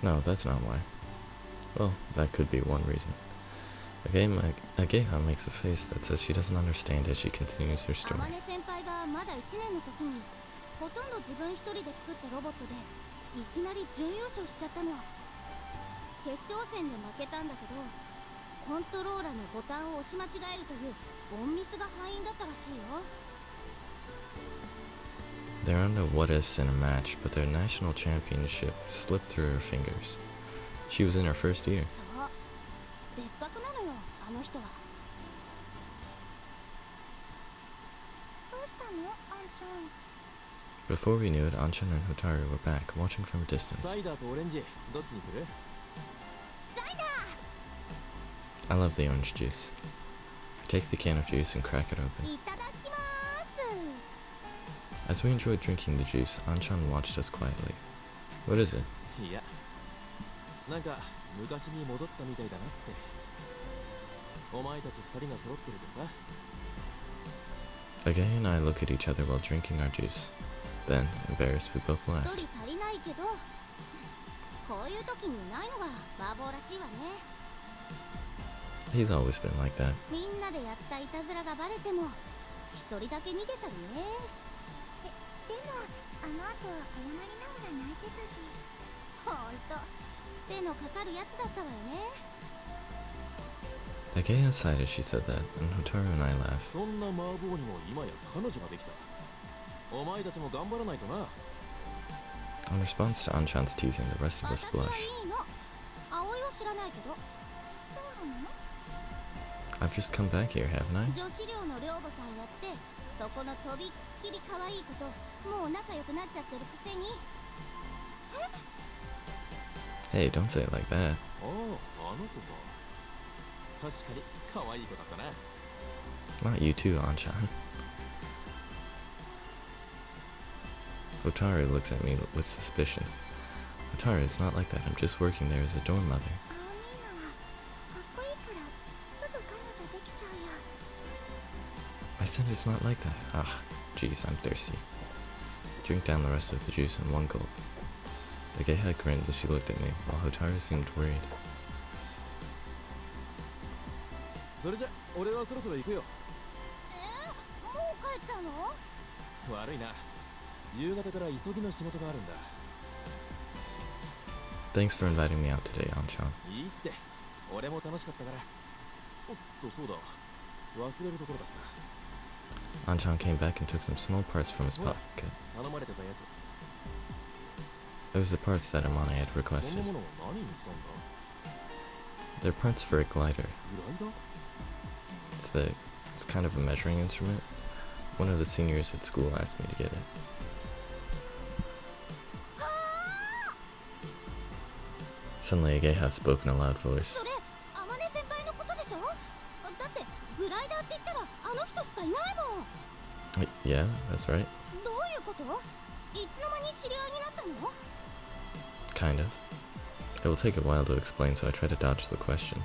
No, that's not why. Well, that could be one reason. Ageha makes a face that says she doesn't understand as she continues her story. 先輩がまだ1年の時にほとんど自分一人で作ったロボットでいきなり準優勝しちゃったの。決勝戦で負けたんだけど、コントローラーのボタンを押し間違えるというボンミスが敗因だったらしいよ。There are no what-ifs in a match, but their national championship slipped through her fingers. She was in her first year. そう、別格なのよ、あの人は。どうしたの、あんちゃん。Before we knew it, Anchan and Hotaru were back, watching from a distance. サイダーとオレンジ、どっちにする？サイダー。 I love the orange juice. I take the can of juice and crack it open. いただきます。 As we enjoyed drinking the juice, Anchan watched us quietly. What is it? いや、なんか昔に戻ったみたいだなって。お前たち二人が揃ってるとさ。Ageha and I look at each other while drinking our juice. Then, embarrassed, we both 一 laugh. 人足りないけど、こういう時にいないのがバーボーらしいわね。 He's always been like that. みんなでやったいたずらがバレても一人だけ逃げたりね。でもあの後は謝りながら泣いてたし。ほんと手のかかるやつだったわよね。 Ageha sighed as she said that, and Hotaru and I laughed. そんな麻婆にも今や彼女ができた。お前たちも頑張らないとな。 In response to Anchan's teasing, the rest of us 私は blush. いいの。葵は知らないけど。そうなの？ I've just come back here, haven't I? 女子寮の寮母さんやって、そこのとびっきり可愛い子ともう仲良くなっちゃってるくせに。 Hey, don't say it like that. ああ、あの子か。確かに可愛い子だったな。 Not you too, Anchan. Hotaru looks at me with suspicion. Hotaru, it's not like that. I'm just working there as a dorm mother. I said it's not like that. Ah, jeez, I'm thirsty. Drink down the rest of the juice in one gulp. The Ageha grinned as she looked at me, while Hotaru seemed worried. それじゃ俺はそろそろ行くよ。もう帰っちゃうの？悪いな。夕方から急ぎの仕事があるんだ。 Thanks for inviting me out today, Anchan. いいって。俺も楽しかったから。おっと、そうだ。忘れるところだった。 Anchan came back and took some small parts from his pocket. 頼まれてたやつ。 It was the parts that Amane had そん requested. なものを何に使うんだ？ They're parts for a glider. グライダー？ It's kind of a measuring instrument. One of the seniors at school asked me to get it. Suddenly, Ageha spoke in a loud voice. それ、天音先輩のことでしょ？だってグライダーって言ったらあの人しかいないもん。 Yeah, that's right. どういうこと？いつの間に知り合いになったの？ Kind of. It will take a while to explain, so I try to dodge the question.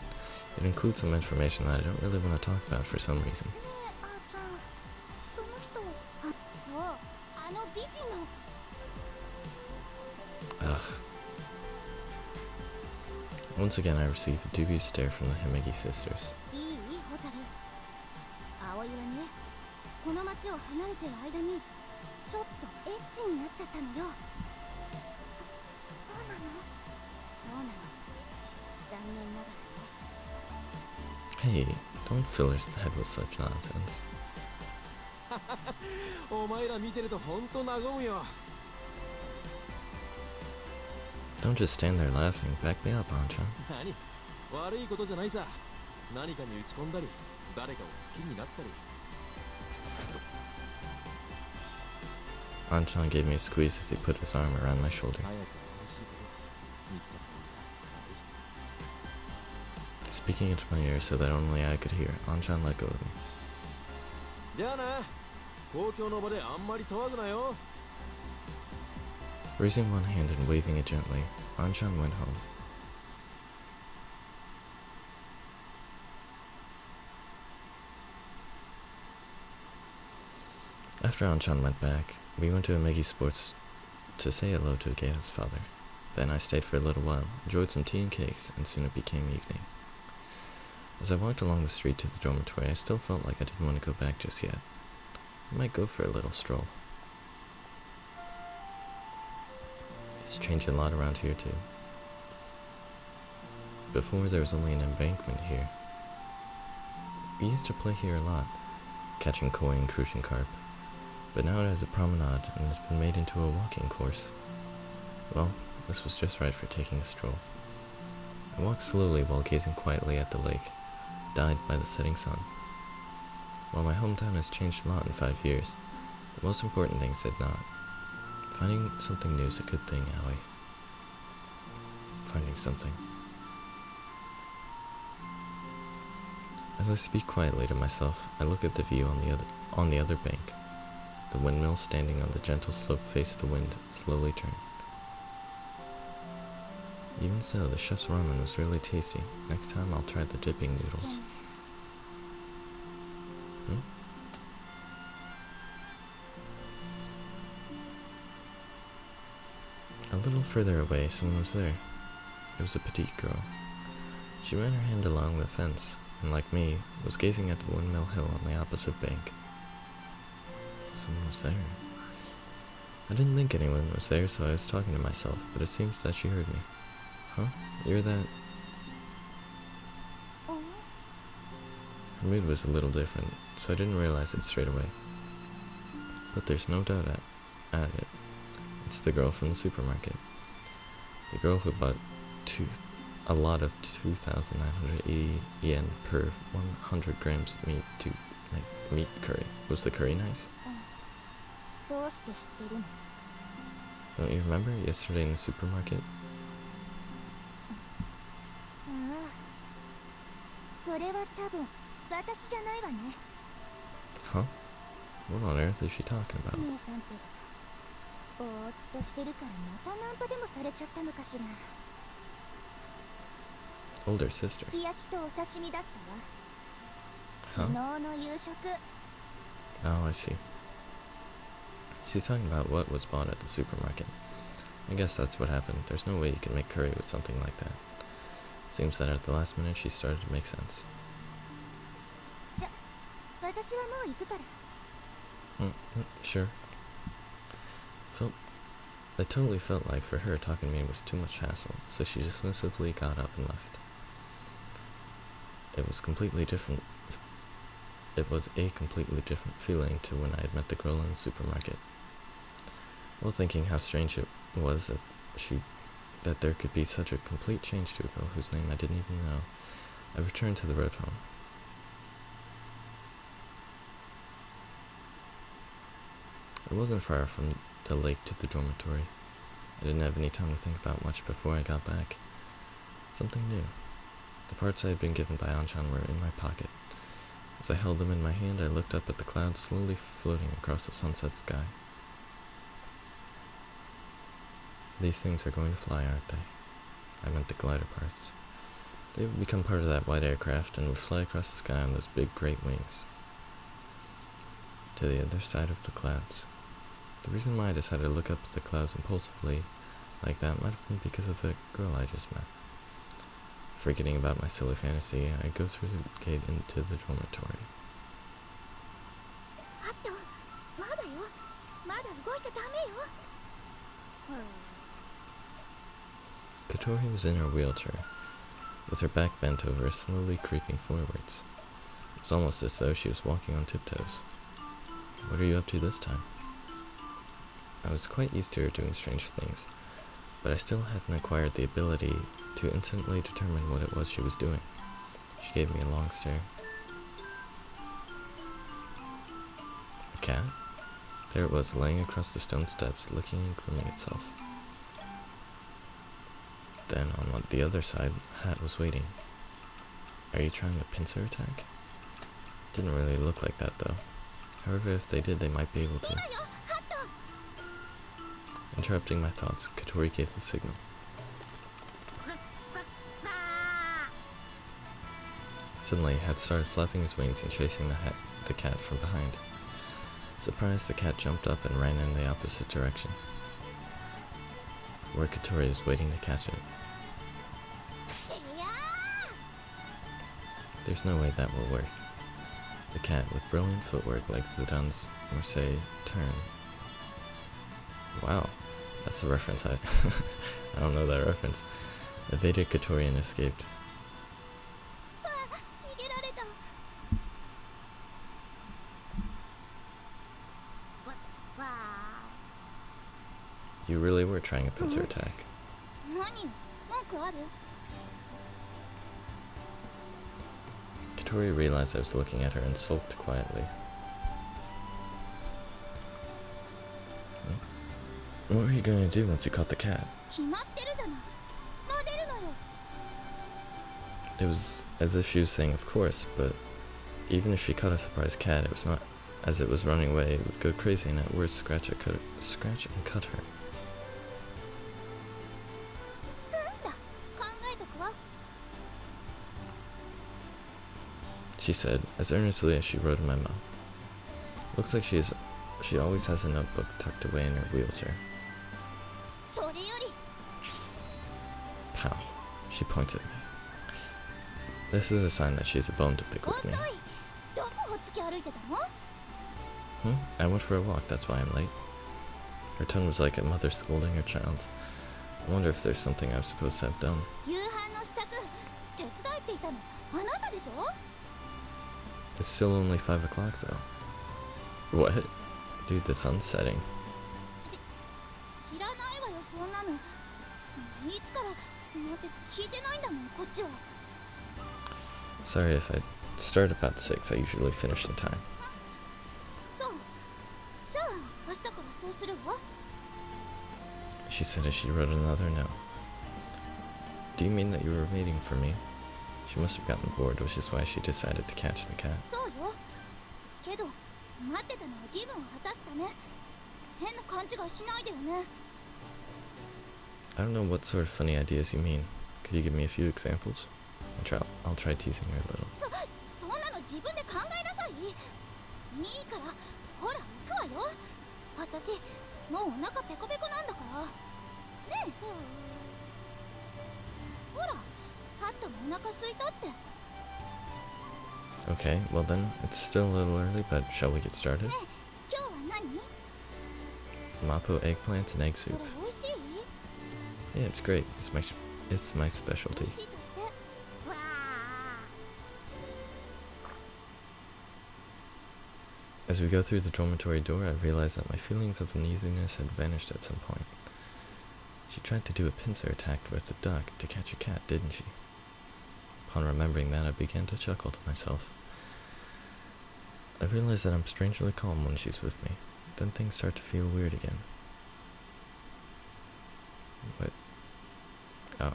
It includes some information that I don't really want to talk about for some reason. ねえ、あーちゃん、その人、そう、あの美人の。 Ugh. Once again, I receive a dubious stare from the Himegi sisters. いい？ホタル。葵はね、この町を離れてる間にちょっとエッチになっちゃったのよ。そうなの？そうなの。残念ながらね。 Hey, don't fill his head with such nonsense. お前ら見てるとほんと和むよ。 Don't just stand there laughing. Back me up, Anchan. 何？悪いことじゃないさ。何かに打ち込んだり、誰かを好きになったり。 Anchan gave me a squeeze as he put his arm around my shoulder. 早く新しいことが見つかったんだ。 Speaking into my ear so that only I could hear, Anchan let go of me. じゃあな。公共の場であんまり騒ぐなよ。 Raising one hand and waving it gently, Anchan went home. After Anchan went back, we went to Amegi Sports to say hello to Ageha's father. Then I stayed for a little while, enjoyed some tea and cakes, and soon it became evening. As I walked along the street to the dormitory, I still felt like I didn't want to go back just yet. I might go for a little stroll. It's changed a lot around here too. Before, there was only an embankment here. We used to play here a lot, catching koi and crucian carp, but now it has a promenade and has been made into a walking course. Well, this was just right for taking a stroll. I walked slowly while gazing quietly at the lake, dyed by the setting sun. While my hometown has changed a lot in 5 years, the most important things did not. Finding something new is a good thing, Aoi. Finding something. As I speak quietly to myself, I look at the view on the other bank. The windmill standing on the gentle slope face of the wind slowly turned. Even so, the chef's ramen was really tasty. Next time I'll try the dipping noodles. A little further away, someone was there. It was a petite girl. She ran her hand along the fence, and like me, was gazing at the windmill hill on the opposite bank. Someone was there. I didn't think anyone was there, so I was talking to myself, but it seems that she heard me. Huh? You're that... Her mood was a little different, so I didn't realize it straight away. But there's no doubt at it. It's the girl from the supermarket. The girl who bought a lot of 2,980 yen per 100 grams of meat to make meat curry. Was the curry nice? Don't you remember yesterday in the supermarket? Huh? What on earth is she talking about? Older sister. Huh? Oh, I see. She's talking about what was bought at the supermarket. I guess that's what happened. There's no way you can make curry with something like that. Seems that at the last minute she started to make sense. Sure. It totally felt like for her talking to me was too much hassle, so she dismissively got up and left. It was a completely different feeling to when I had met the girl in the supermarket. While thinking how strange it was that there could be such a complete change to a girl whose name I didn't even know, I returned to the road home. It wasn't far from the lake to the dormitory. I didn't have any time to think about much before I got back. Something new. The parts I had been given by Anchan were in my pocket. As I held them in my hand, I looked up at the clouds slowly floating across the sunset sky. These things are going to fly, aren't they? I meant the glider parts. They would become part of that white aircraft and would fly across the sky on those big, great wings. To the other side of the clouds. The reason why I decided to look up at the clouds impulsively like that might have been because of the girl I just met. Forgetting about my silly fantasy, I go through the gate into the dormitory. Katori was in her wheelchair, with her back bent over, slowly creeping forwards. It was almost as though she was walking on tiptoes. What are you up to this time? I was quite used to her doing strange things, but I still hadn't acquired the ability to instantly determine what it was she was doing. She gave me a long stare. A cat? There it was, laying across the stone steps, licking and grooming itself. Then, on the other side, a hat was waiting. Are you trying to pincer attack? Didn't really look like that, though. However, if they did, they might be able to. Interrupting my thoughts, Katori gave the signal. Suddenly, Hat started flapping his wings and chasing the cat from behind. Surprised, the cat jumped up and ran in the opposite direction. where Katori is waiting to catch it. There's no way that will work. The cat, with brilliant footwork like Zidane's Marseille turn. Wow, that's a reference. I don't know that reference. Evaded Katori and escaped. You really were trying a pincer attack. Katori realized I was looking at her and sulked quietly. What were you going to do once you caught the cat? It was as if she was saying of course, but even if she caught a surprise cat, it was not as it was running away, it would go crazy and at worst scratch and cut her. She said, as earnestly as she wrote in my mouth. Looks like she always has a notebook tucked away in her wheelchair. Pow. She points at me. This is a sign that she has a bone to pick with me. I went for a walk, that's why I'm late. Her tone was like a mother scolding her child. I wonder if there's something I was supposed to have done. It's still only 5 o'clock though. What? Dude, the sun's setting. Sorry, if I start about 6, I usually finish in time. She said as she wrote another note. Do you mean that you were waiting for me? She must have gotten bored, which is why she decided to catch the cat. I don't know what sort of funny ideas you mean. Could you give me a few examples? I'll try teasing her a little. Okay, well then, it's still a little early, but shall we get started? Mapo eggplant and egg soup. Yeah, it's great. It's my specialty. As we go through the dormitory door, I realize that my feelings of uneasiness had vanished at some point. She tried to do a pincer attack with a duck to catch a cat, didn't she? Upon remembering that, I began to chuckle to myself. I realize that I'm strangely calm when she's with me. Then things start to feel weird again. What? Oh.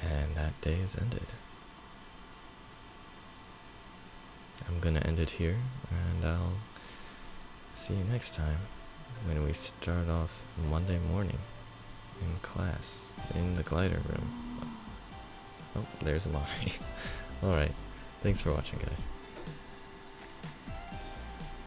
And that day is ended. I'm gonna end it here, and I'll see you next time when we start off Monday morning in class in the glider room. Oh, there's Amari. Alright, thanks for watching, guys.